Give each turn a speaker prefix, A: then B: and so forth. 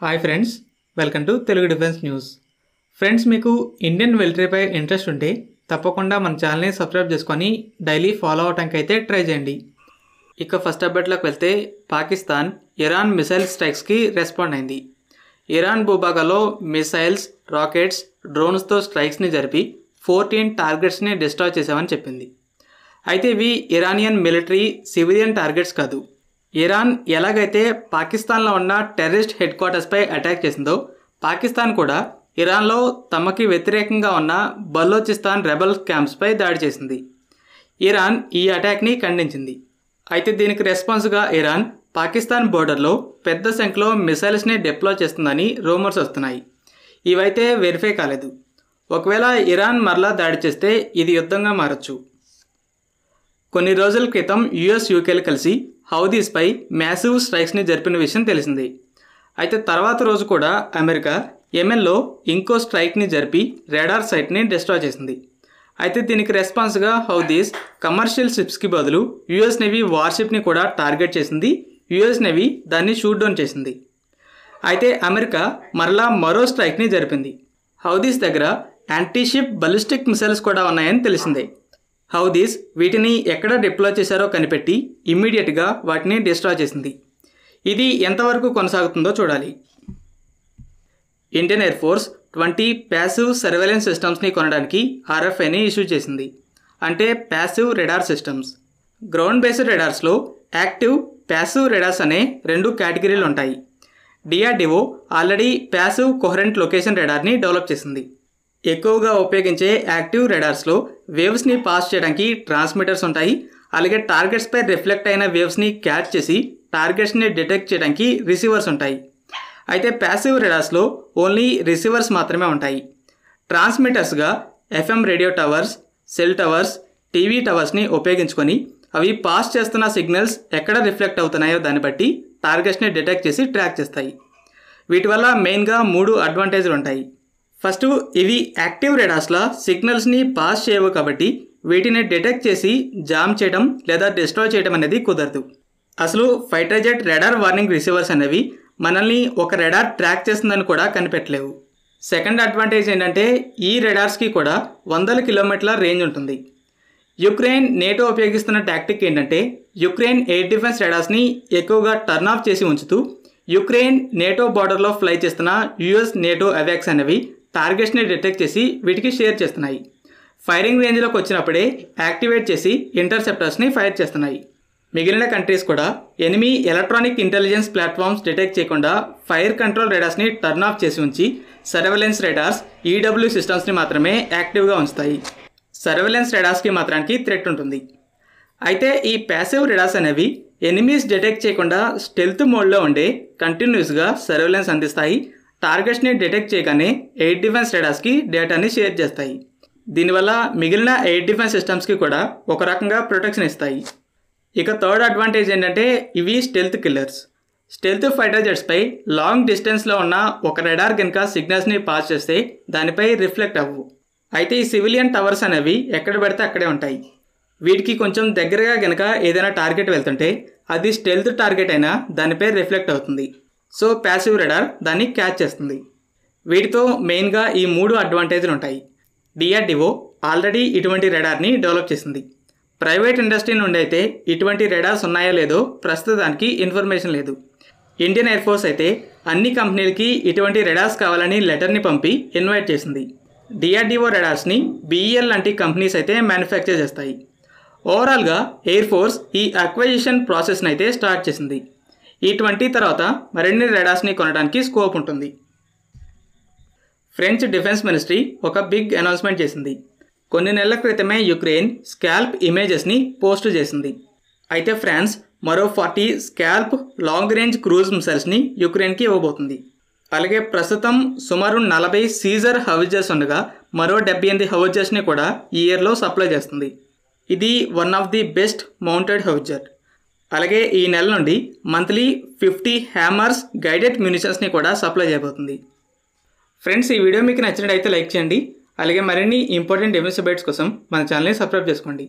A: Hi friends, welcome to Telugu defence news. Friends, మీకు Indian మిలిటరీపై interest ఉంటే తప్పకుండా మన ఛానల్ని సబ్స్క్రైబ్ చేసుకొని డైలీ ఫాలో అవడానికి అయితే ట్రై చేయండి. ఇక ఫస్ట్ అప్డేట్లోకి వెళ్తే, పాకిస్తాన్ ఇరాన్ మిసైల్ స్ట్రైక్స్కి రెస్పాండ్ అయింది. ఇరాన్ భూభాగాల్లో మిసైల్స్, రాకెట్స్, డ్రోన్స్తో స్ట్రైక్స్ని జరిపి 14 టార్గెట్స్ని డిస్ట్రాయ్ చేశామని చెప్పింది. అయితే ఇవి ఇరానియన్ మిలిటరీ సివిలియన్ టార్గెట్స్ కాదు. ఇరాన్ ఎలాగైతే పాకిస్తాన్లో ఉన్న టెర్రరిస్ట్ హెడ్ క్వార్టర్స్పై అటాక్ చేసిందో, పాకిస్తాన్ కూడా ఇరాన్లో తమకి వ్యతిరేకంగా ఉన్న బలోచిస్తాన్ రెబల్ క్యాంప్స్పై దాడి చేసింది. ఇరాన్ ఈ అటాక్ని ఖండించింది. అయితే దీనికి రెస్పాన్స్గా ఇరాన్ పాకిస్తాన్ బోర్డర్లో పెద్ద సంఖ్యలో మిసైల్స్ని డిప్లాయ్ చేస్తుందని రూమర్స్ వస్తున్నాయి. ఇవైతే వెరిఫై కాలేదు. ఒకవేళ ఇరాన్ మరలా దాడి చేస్తే ఇది యుద్ధంగా మారచ్చు. కొన్ని రోజుల క్రితం యుఎస్, యూకేలు కలిసి హౌదీస్పై మ్యాసివ్ స్ట్రైక్స్ని జరిపిన విషయం తెలిసిందే. అయితే తర్వాత రోజు కూడా అమెరికా యెమెన్లో ఇంకో స్ట్రైక్ని జరిపి రాడార్ సైట్ని డిస్ట్రాయ్ చేసింది. అయితే దీనికి రెస్పాన్స్గా హౌదీస్ కమర్షియల్ షిప్స్కి బదులు యుఎస్ నేవీ వార్షిప్ని కూడా టార్గెట్ చేసింది. యుఎస్ నేవీ దాన్ని షూట్ డౌన్ చేసింది. అయితే అమెరికా మరలా మరో స్ట్రైక్ని జరిపింది. హౌదీస్ దగ్గర యాంటీషిప్ బలిస్టిక్ మిసైల్స్ కూడా ఉన్నాయని తెలిసిందే. హౌదీస్ వీటిని ఎక్కడ డిప్లాయ్ చేశారో కనిపెట్టి ఇమ్మీడియట్గా వాటిని డిస్ట్రాయ్ చేసింది. ఇది ఎంతవరకు కొనసాగుతుందో చూడాలి. Indian air force 20 passive surveillance సిస్టమ్స్ని కొనడానికి ఆర్ఎఫ్ఐని ఇష్యూ చేసింది. అంటే passive radar systems. Ground based రెడార్స్లో యాక్టివ్, ప్యాసివ్ రెడార్స్ అనే 2 కేటగిరీలు ఉంటాయి. DRDO already passive coherent location రెడార్ని డెవలప్ చేసింది. ఎక్కువగా ఉపయోగించే యాక్టివ్ రెడార్స్లో వేవ్స్ని పాస్ చేయడానికి ట్రాన్స్మిటర్స్ ఉంటాయి. అలాగే టార్గెట్స్పై రిఫ్లెక్ట్ అయిన వేవ్స్ని క్యాచ్ చేసి టార్గెట్స్ని డిటెక్ట్ చేయడానికి రిసీవర్స్ ఉంటాయి. అయితే ప్యాసివ్ రెడార్స్లో ఓన్లీ రిసీవర్స్ మాత్రమే ఉంటాయి. ట్రాన్స్మిటర్స్గా FM radio towers, cell towers, TV టవర్స్ని ఉపయోగించుకొని అవి పాస్ చేస్తున్న సిగ్నల్స్ ఎక్కడ రిఫ్లెక్ట్ అవుతున్నాయో దాన్ని బట్టి టార్గెట్స్ని డిటెక్ట్ చేసి ట్రాక్ చేస్తాయి. వీటి వల్ల మెయిన్గా 3 అడ్వాంటేజ్లు ఉంటాయి. ఫస్ట్, ఇవి యాక్టివ్ రెడార్స్లా సిగ్నల్స్ని పాస్ చేయవు కాబట్టి వీటిని డిటెక్ట్ చేసి జామ్ చేయడం లేదా డిస్ట్రాయ్ చేయడం అనేది కుదరదు. అసలు fighter jet radar warning receivers అనేవి మనల్ని ఒక రెడార్ ట్రాక్ చేస్తుందని కూడా కనిపెట్టలేవు. సెకండ్ అడ్వాంటేజ్ ఏంటంటే, ఈ రెడార్స్కి కూడా 100 కిలోమీటర్ల రేంజ్ ఉంటుంది. యుక్రెయిన్, నేటో ఉపయోగిస్తున్న టాక్టిక్ ఏంటంటే, యుక్రెయిన్ ఎయిర్ డిఫెన్స్ రెడార్స్ని ఎక్కువగా టర్న్ ఆఫ్ చేసి ఉంచుతూ యుక్రెయిన్ నేటో బార్డర్లో ఫ్లై చేస్తున్న యుఎస్ నేటో అవాక్స్ అనేవి టార్గెట్స్ని డిటెక్ట్ చేసి వీటికి షేర్ చేస్తున్నాయి. ఫైరింగ్ రేంజ్లోకి వచ్చినప్పుడే యాక్టివేట్ చేసి ఇంటర్సెప్టర్స్ని ఫైర్ చేస్తున్నాయి. మిగిలిన కంట్రీస్ కూడా enemy electronic intelligence platforms detect చేయకుండా ఫైర్ కంట్రోల్ రెడార్స్ని టర్న్ ఆఫ్ చేసి ఉంచి సర్వేలెన్స్ రెడార్స్, ఈడబ్ల్యూ సిస్టమ్స్ని మాత్రమే యాక్టివ్గా ఉంచుతాయి. సర్వేలెన్స్ రెడార్స్కి మాత్రానికి థ్రెట్ ఉంటుంది. అయితే ఈ ప్యాసివ్ రెడార్స్ అనేవి ఎనిమీస్ డిటెక్ట్ చేయకుండా స్టెల్త్ మోడ్లో ఉండే కంటిన్యూస్గా సర్వేలెన్స్ అందిస్తాయి. టార్గెట్స్ని డిటెక్ట్ చేయగానే ఎయిర్ డిఫెన్స్ రెడార్స్కి డేటాని షేర్ చేస్తాయి. దీనివల్ల మిగిలిన ఎయిర్ డిఫెన్స్ సిస్టమ్స్కి కూడా ఒక రకంగా ప్రొటెక్షన్ ఇస్తాయి. ఇక థర్డ్ అడ్వాంటేజ్ ఏంటంటే, ఇవి స్టెల్త్ కిల్లర్స్. స్టెల్త్ ఫైటర్ జెట్స్పై లాంగ్ డిస్టెన్స్లో ఉన్న ఒక రెడార్ కనుక సిగ్నల్స్ని పాస్ చేస్తే దానిపై రిఫ్లెక్ట్ అవ్వవు. అయితే ఈ సివిలియన్ టవర్స్ అనేవి ఎక్కడ పడితే అక్కడే ఉంటాయి. వీటికి కొంచెం దగ్గరగా కనుక ఏదైనా టార్గెట్ వెళ్తుంటే అది స్టెల్త్ టార్గెట్ అయినా దానిపై రిఫ్లెక్ట్ అవుతుంది. సో ప్యాసివ్ రెడార్ దాన్ని క్యాచ్ చేస్తుంది. వీటితో మెయిన్గా ఈ 3 అడ్వాంటేజ్లు ఉంటాయి. డిఆర్డిఓ ఆల్రెడీ ఇటువంటి రెడార్ని డెవలప్ చేసింది. ప్రైవేట్ ఇండస్ట్రీ నుండి అయితే ఇటువంటి రెడార్స్ ఉన్నాయో లేదో ప్రస్తుతానికి ఇన్ఫర్మేషన్ లేదు. ఇండియన్ ఎయిర్ ఫోర్స్ అయితే అన్ని కంపెనీలకి ఇటువంటి రెడార్స్ కావాలని లెటర్ని పంపి ఇన్వైట్ చేసింది. డిఆర్డిఓ రెడార్స్ని బిఈఎల్ లాంటి కంపెనీస్ అయితే మ్యానుఫ్యాక్చర్ చేస్తాయి. ఓవరాల్గా ఎయిర్ ఫోర్స్ ఈ అక్వైజిషన్ ప్రాసెస్ని అయితే స్టార్ట్ చేసింది. ఈ 20 తర్వాత మరిన్ని రెడార్స్ని కొనడానికి స్కోప్ ఉంటుంది. ఫ్రెంచ్ డిఫెన్స్ మినిస్ట్రీ ఒక బిగ్ అనౌన్స్మెంట్ చేసింది. కొన్ని నెలల క్రితమే యుక్రెయిన్ స్కాల్ప్ ఇమేజెస్ని పోస్ట్ చేసింది. అయితే ఫ్రాన్స్ మరో 40 స్కాల్ప్ లాంగ్ రేంజ్ క్రూజ్ మిసైల్స్ని యుక్రెయిన్కి ఇవ్వబోతుంది. అలాగే ప్రస్తుతం సుమారు 40 సీజర్ హౌజర్స్ ఉండగా మరో 78 హౌజర్స్ని కూడా ఈ ఇయర్లో సప్లై చేస్తుంది. ఇది one of the best mounted howitzer. అలాగే ఈ నెల నుండి మంత్లీ 50 హ్యామర్స్ గైడెడ్ మ్యూనిషన్స్ని కూడా సప్లై చేయబోతుంది. ఫ్రెండ్స్, ఈ వీడియో మీకు నచ్చినట్టయితే లైక్ చేయండి. అలాగే మరిన్ని ఇంపార్టెంట్ డిఫెన్స్ అప్డేట్స్ కోసం మన ఛానల్ని సబ్స్క్రైబ్ చేసుకోండి.